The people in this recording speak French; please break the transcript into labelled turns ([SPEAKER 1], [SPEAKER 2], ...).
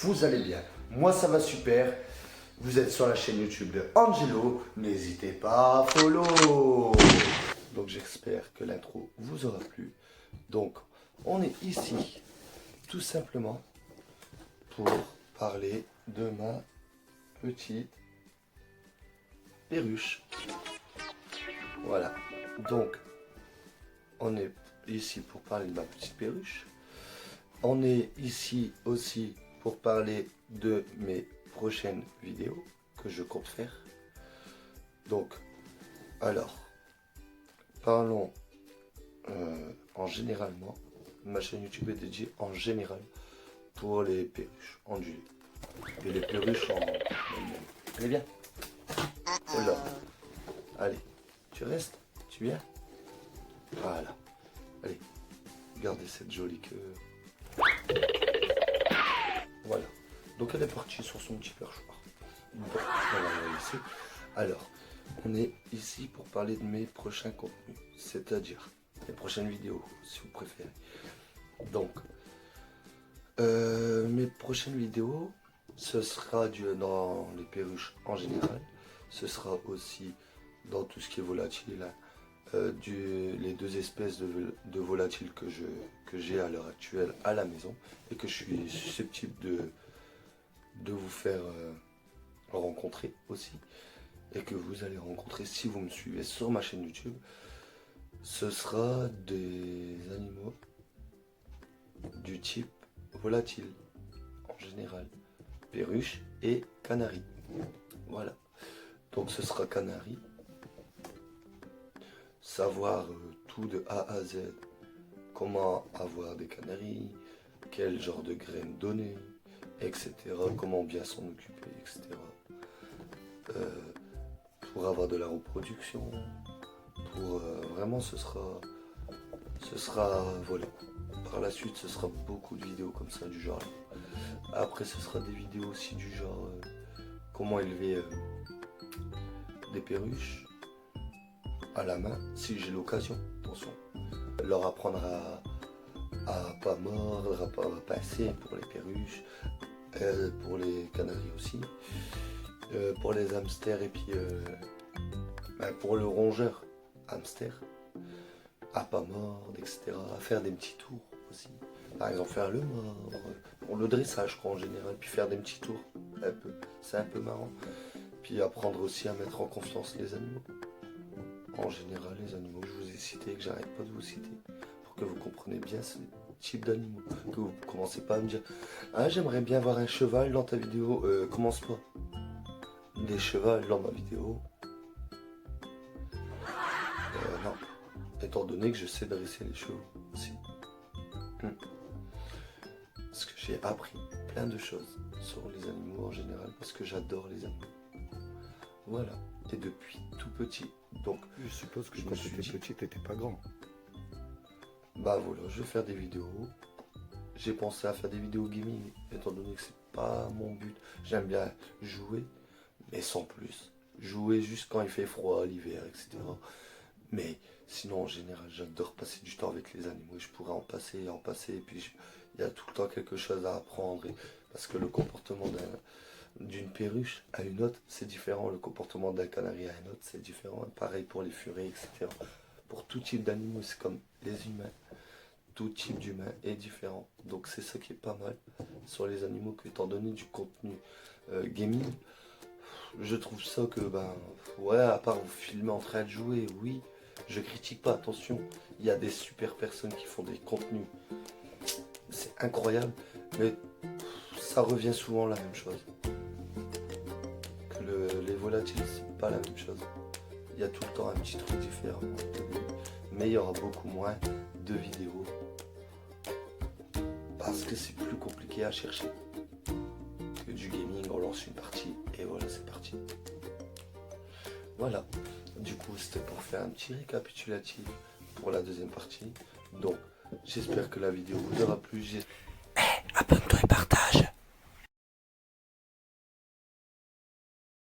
[SPEAKER 1] vous allez bien. Moi ça va super. Vous êtes sur la chaîne YouTube de Angelo. N'hésitez pas à follow. Donc j'espère que l'intro vous aura plu. Donc on est ici tout simplement pour parler de ma petite perruche. Voilà. Donc on est ici pour parler de ma petite perruche. On est ici aussi pour parler de mes prochaines vidéos que je compte faire. Donc, alors, parlons en généralement. Ma chaîne YouTube est dédiée en général pour les perruches ondulées. Et les perruches en... Allez, viens. Oh là. Allez, tu restes? Tu viens? Voilà. Allez, regardez cette jolie queue. Voilà. Donc elle est partie sur son petit perchoir. Bon, on va la laisser. Alors, on est ici pour parler de mes prochains contenus, c'est-à-dire les prochaines vidéos, si vous préférez. Donc, mes prochaines vidéos, ce sera dans les perruches en général. Ce sera aussi dans tout ce qui est volatile, les deux espèces de volatiles que j'ai à l'heure actuelle à la maison et que je suis susceptible de vous faire rencontrer aussi et que vous allez rencontrer si vous me suivez sur ma chaîne YouTube. Ce sera des animaux du type volatile en général, perruche et canari. Voilà, donc ce sera canari. Savoir tout de A à Z, comment avoir des canaris, quel genre de graines donner, etc. Comment bien s'en occuper, etc. Pour avoir de la reproduction, pour vraiment ce sera voilà. Par la suite ce sera beaucoup de vidéos comme ça du genre. Après ce sera des vidéos aussi du genre comment élever des perruches à la main si j'ai l'occasion, attention, leur apprendre à pas mordre, à pas passer pour les perruches, pour les canaris aussi, pour les hamsters et puis pour le rongeur hamster, à pas mordre, etc. À faire des petits tours aussi, par exemple faire le mordre, pour le dressage je crois en général, puis faire des petits tours, c'est un peu marrant, puis apprendre aussi à mettre en confiance les animaux. En général, les animaux que je vous ai cités et que j'arrête pas de vous citer, pour que vous compreniez bien ce type d'animaux, que vous commencez pas à me dire « Ah, j'aimerais bien voir un cheval dans ta vidéo. Commence pas. Des chevals dans ma vidéo. Non. Étant donné que je sais dresser les chevaux aussi. Parce que j'ai appris plein de choses sur les animaux en général, parce que j'adore les animaux. Voilà. Et depuis tout petit. Donc,
[SPEAKER 2] je suppose que quand tu étais petit, t'étais pas grand.
[SPEAKER 1] Bah voilà, je vais faire des vidéos. J'ai pensé à faire des vidéos gaming, étant donné que c'est pas mon but. J'aime bien jouer, mais sans plus. Jouer juste quand il fait froid, l'hiver, etc. Mais sinon, en général, j'adore passer du temps avec les animaux. Et je pourrais en passer, et puis il y a tout le temps quelque chose à apprendre. Parce que le comportement d'une perruche à une autre, c'est différent. Le comportement d'un canari à un autre, c'est différent. Pareil pour les furets, etc. Pour tout type d'animaux, c'est comme les humains. Tout type d'humain est différent. Donc c'est ça qui est pas mal sur les animaux, que étant donné du contenu gaming, je trouve ça que, ouais, à part vous filmer en train de jouer, oui, je critique pas, attention. Il y a des super personnes qui font des contenus. C'est incroyable, mais ça revient souvent la même chose. Les volatiles, c'est pas la même chose. Il y a tout le temps un petit truc différent. Mais il y aura beaucoup moins de vidéos. Parce que c'est plus compliqué à chercher. Que du gaming, on lance une partie et voilà, c'est parti. Voilà. Du coup, c'était pour faire un petit récapitulatif pour la deuxième partie. Donc, j'espère que la vidéo vous aura plu. Abonne-toi et partage.